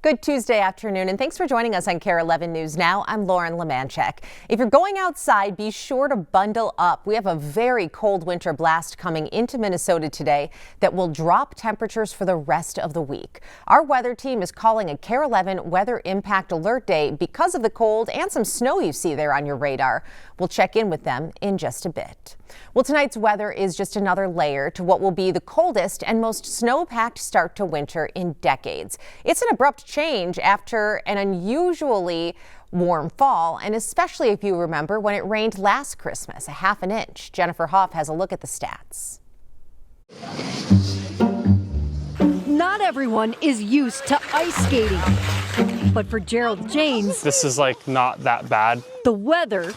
Good Tuesday afternoon, and thanks for joining us on KARE 11 News Now. I'm Lauren Lemanchek. If you're going outside, be sure to bundle up. We have a very cold winter blast coming into Minnesota today that will drop temperatures for the rest of the week. Our weather team is calling a KARE 11 Weather Impact Alert Day because of the cold and some snow you see there on your radar. We'll check in with them in just a bit. Well, tonight's weather is just another layer to what will be the coldest and most snow-packed start to winter in decades. It's an abrupt change after an unusually warm fall, and especially if you remember when it rained last Christmas, a half an inch. Jennifer Hoff has a look at the stats. Not everyone is used to ice skating, but for Gerald Janes, this is like not that bad. the weather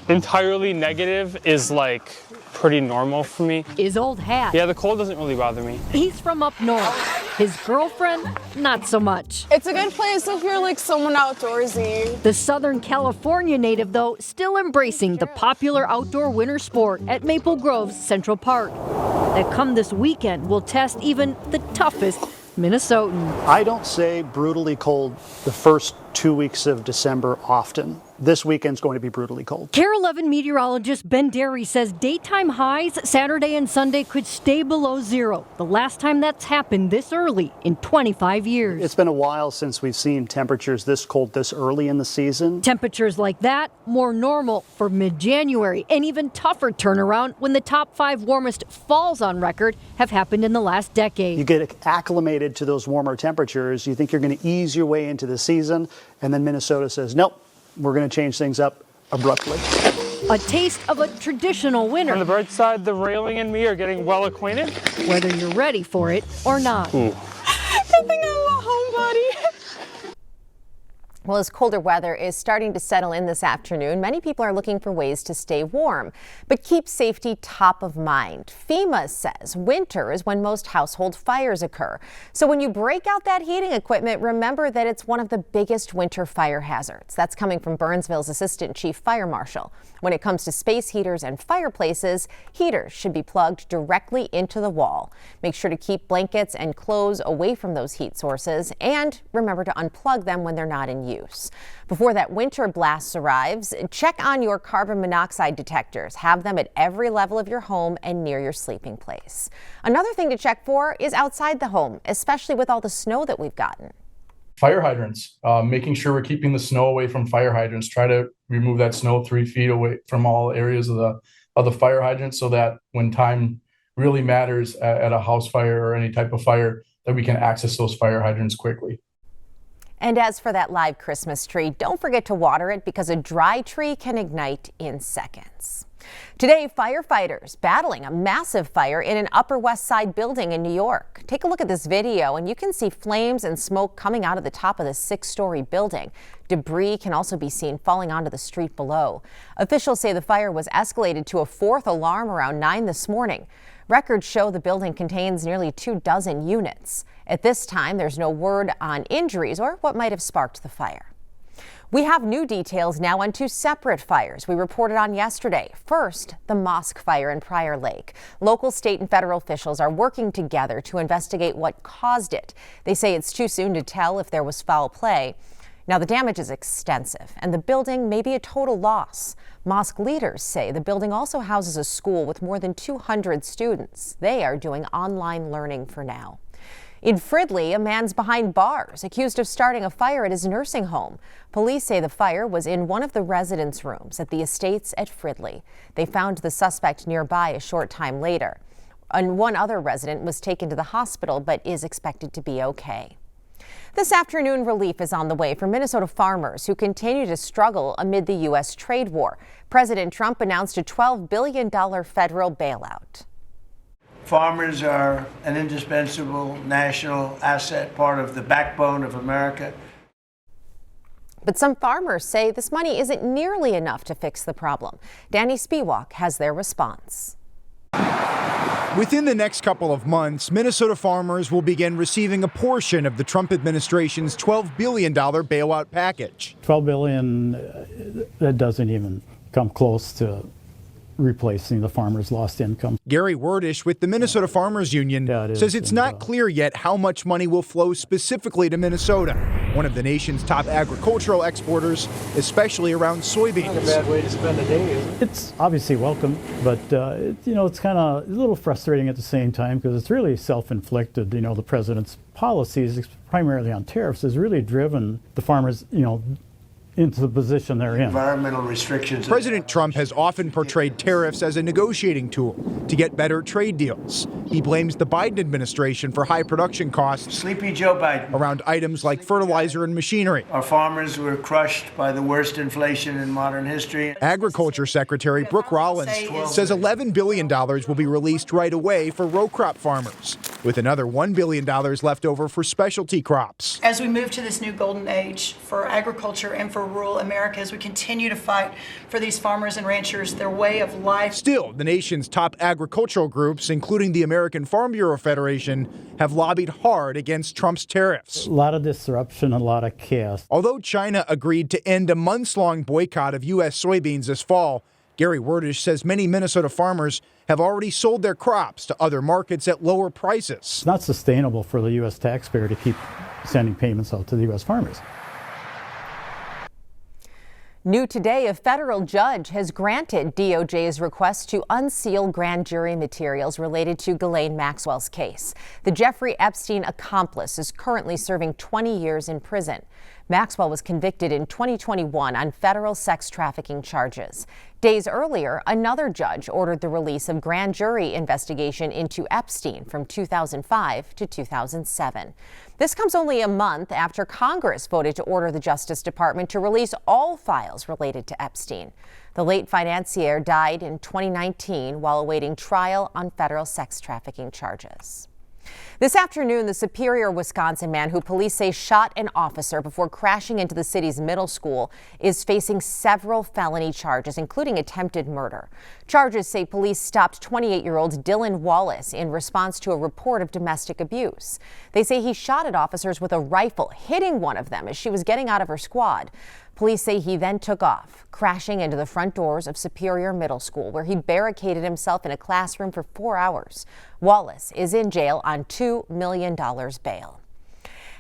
Entirely negative is like pretty normal for me. is old hat. Yeah, the cold doesn't really bother me. He's from up north. His girlfriend, not so much. It's a good place if you're like someone outdoorsy. The Southern California native, though, still embracing the popular outdoor winter sport at Maple Grove's Central Park. That come this weekend will test even the toughest Minnesotan. I don't say brutally cold the first 2 weeks of December often. This weekend's going to be brutally cold. KARE 11 meteorologist Ben Derry says daytime highs Saturday and Sunday could stay below zero. The last time that's happened this early in 25 years. It's been a while since we've seen temperatures this cold this early in the season. Temperatures like that, more normal for mid-January, and even tougher turnaround when the top 5 warmest falls on record have happened in the last decade. You get acclimated to those warmer temperatures, you think you're going to ease your way into the season, and then Minnesota says, nope, we're going to change things up abruptly. A taste of a traditional winter, On the bright side, the railing and me are getting well acquainted. whether you're ready for it or not. I think I'm a homebody. Well, as colder weather is starting to settle in this afternoon, many people are looking for ways to stay warm, but keep safety top of mind. FEMA says winter is when most household fires occur. So when you break out that heating equipment, remember that it's one of the biggest winter fire hazards. That's coming from Burnsville's Assistant Chief Fire Marshal. When it comes to space heaters and fireplaces, heaters should be plugged directly into the wall. Make sure to keep blankets and clothes away from those heat sources, and remember to unplug them when they're not in use. Before that winter blast arrives, check on your carbon monoxide detectors. Have them at every level of your home and near your sleeping place. Another thing to check for is outside the home, especially with all the snow that we've gotten. Fire hydrants, making sure we're keeping the snow away from fire hydrants. Try to remove that snow 3 feet away from all areas of the fire hydrant, so that when time really matters at a house fire or any type of fire, that we can access those fire hydrants quickly. And as for that live Christmas tree, don't forget to water it because a dry tree can ignite in seconds. Today, firefighters battling a massive fire in an Upper West Side building in New York. Take a look at this video and you can see flames and smoke coming out of the top of the 6-story building. Debris can also be seen falling onto the street below. Officials say the fire was escalated to a 4th alarm around 9 this morning. Records show the building contains nearly 24 units. At this time, there's no word on injuries or what might have sparked the fire. We have new details now on 2 separate fires we reported on yesterday. First, the mosque fire in Prior Lake. Local, state, and federal officials are working together to investigate what caused it. They say it's too soon to tell if there was foul play. Now, the damage is extensive, and the building may be a total loss. Mosque leaders say the building also houses a school with more than 200 students. They are doing online learning for now. In Fridley, a man's behind bars, accused of starting a fire at his nursing home. Police say the fire was in one of the residence rooms at the Estates at Fridley. They found the suspect nearby a short time later. And one other resident was taken to the hospital but is expected to be okay. This afternoon, relief is on the way for Minnesota farmers who continue to struggle amid the U.S. trade war. President Trump announced a $12 billion federal bailout. Farmers are an indispensable national asset, part of the backbone of America. But some farmers say this money isn't nearly enough to fix the problem. Danny Spiewak has their response. Within the next couple of months, Minnesota farmers will begin receiving a portion of the Trump administration's $12 billion bailout package. $12 billion, that doesn't even come close to replacing the farmers' lost income. Gary Werdish with the Minnesota Farmers Union says it's not clear yet how much money will flow specifically to Minnesota, one of the nation's top agricultural exporters, especially around soybeans. Not a bad way to spend a day, is it? It's obviously welcome, but it's kind of a little frustrating at the same time because it's really self-inflicted. The president's policies, primarily on tariffs, has really driven the farmers, into the position they're in. Environmental restrictions. President Trump has often portrayed tariffs as a negotiating tool to get better trade deals. He blames the Biden administration for high production costs. Sleepy Joe Biden. Around items like fertilizer and machinery. Our farmers were crushed by the worst inflation in modern history. Agriculture Secretary Brooke Rollins says $11 billion will be released right away for row crop farmers, with another $1 billion left over for specialty crops. As we move to this new golden age for agriculture and for rural America, as we continue to fight for these farmers and ranchers, their way of life. Still, the nation's top agricultural groups, including the American Farm Bureau Federation, have lobbied hard against Trump's tariffs. A lot of disruption, a lot of chaos. Although China agreed to end a months-long boycott of U.S. soybeans this fall, Gary Werdish says many Minnesota farmers have already sold their crops to other markets at lower prices. It's not sustainable for the U.S. taxpayer to keep sending payments out to the U.S. farmers. New today, a federal judge has granted DOJ's request to unseal grand jury materials related to Ghislaine Maxwell's case. The Jeffrey Epstein accomplice is currently serving 20 years in prison. Maxwell was convicted in 2021 on federal sex trafficking charges. Days earlier, another judge ordered the release of grand jury investigation into Epstein from 2005 to 2007. This comes only a month after Congress voted to order the Justice Department to release all files related to Epstein. The late financier died in 2019 while awaiting trial on federal sex trafficking charges. This afternoon, the Superior, Wisconsin man who police say shot an officer before crashing into the city's middle school is facing several felony charges, including attempted murder. Charges say police stopped 28-year-old Dylan Wallace in response to a report of domestic abuse. They say he shot at officers with a rifle, hitting one of them as she was getting out of her squad. Police say he then took off, crashing into the front doors of Superior Middle School, where he barricaded himself in a classroom for 4 hours. Wallace is in jail on $2 million bail.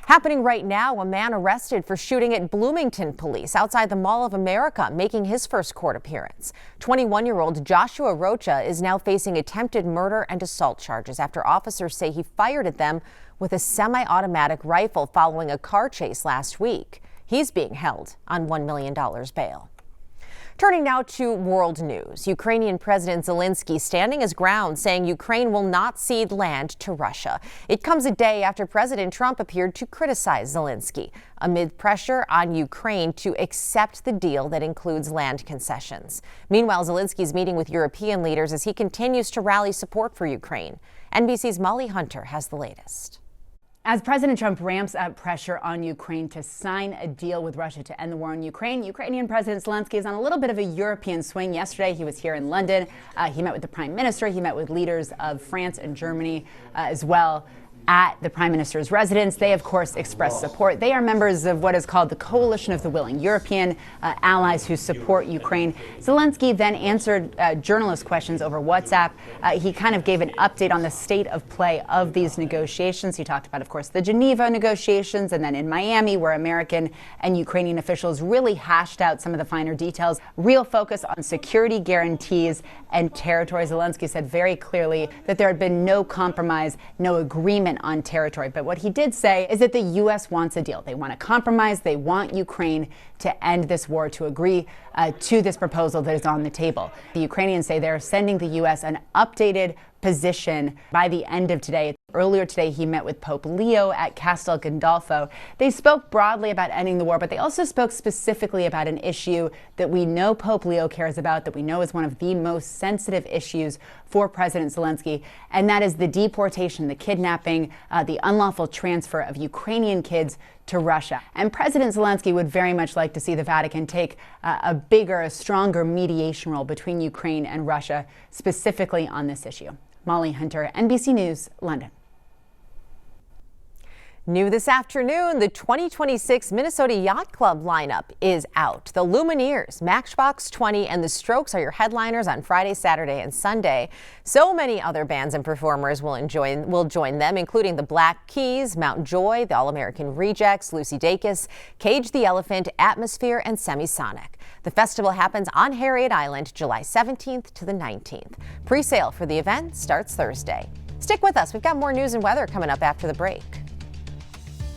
Happening right now, a man arrested for shooting at Bloomington police outside the Mall of America, making his first court appearance. 21-year-old Joshua Rocha is now facing attempted murder and assault charges after officers say he fired at them with a semi-automatic rifle following a car chase last week. He's being held on $1 million bail. Turning now to world news. Ukrainian President Zelensky standing his ground, saying Ukraine will not cede land to Russia. It comes a day after President Trump appeared to criticize Zelensky amid pressure on Ukraine to accept the deal that includes land concessions. Meanwhile, Zelensky's meeting with European leaders as he continues to rally support for Ukraine. NBC's Molly Hunter has the latest. As President Trump ramps up pressure on Ukraine to sign a deal with Russia to end the war in Ukraine, Ukrainian President Zelensky is on a little bit of a European swing. Yesterday, he was here in London. He met with the Prime Minister. He met with leaders of France and Germany as well at the Prime Minister's residence. They, of course, expressed support. They are members of what is called the Coalition of the Willing, European allies who support Ukraine. Zelensky then answered journalist questions over WhatsApp. He kind of gave an update on the state of play of these negotiations. He talked about, of course, the Geneva negotiations, and then in Miami, where American and Ukrainian officials really hashed out some of the finer details. Real focus on security guarantees and territory. Zelensky said very clearly that there had been no compromise, no agreement on territory. But what he did say is that the U.S. wants a deal. They want a compromise. They want Ukraine to end this war, to agree to this proposal that is on the table. The Ukrainians say they're sending the U.S. an updated position by the end of today. Earlier today, he met with Pope Leo at Castel Gandolfo. They spoke broadly about ending the war, but they also spoke specifically about an issue that we know Pope Leo cares about, that we know is one of the most sensitive issues for President Zelensky, and that is the deportation, the kidnapping, the unlawful transfer of Ukrainian kids to Russia. And President Zelensky would very much like to see the Vatican take a bigger, a stronger mediation role between Ukraine and Russia, specifically on this issue. Molly Hunter, NBC News, London. New this afternoon, the 2026 Minnesota Yacht Club lineup is out. The Lumineers, Matchbox 20, and the Strokes are your headliners on Friday, Saturday, and Sunday. So many other bands and performers will join them, including the Black Keys, Mount Joy, the All-American Rejects, Lucy Dacus, Cage the Elephant, Atmosphere, and Semisonic. The festival happens on Harriet Island, July 17th to the 19th. Pre-sale for the event starts Thursday. Stick with us. We've got more news and weather coming up after the break.